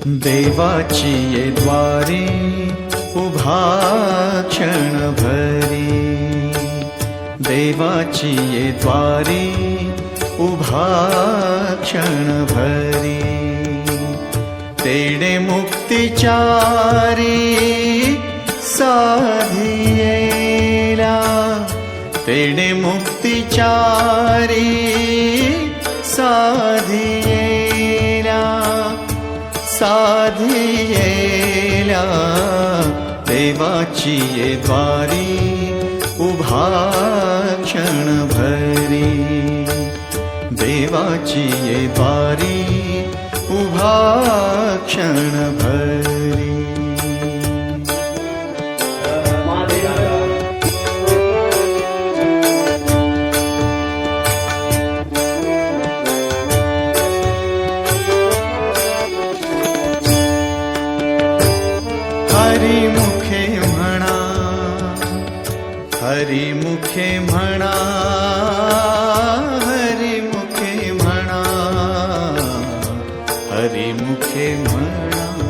देवाची ये द्वारी उभा क्षणभरी, देवाची ये द्वारी उभा क्षणभरी, तेडे मुक्तिचारी साधियेला, तेडे मुक्तिचारी साधियेला, साधियेला, देवाची ये द्वारी उभा क्षणभरी, देवाची ये द्वारी उभा क्षणभरी. हरिमुखे म्हणा, हरिमुखे म्हणा, हरिमुखे म्हणा, हरिमुखे म्हणा.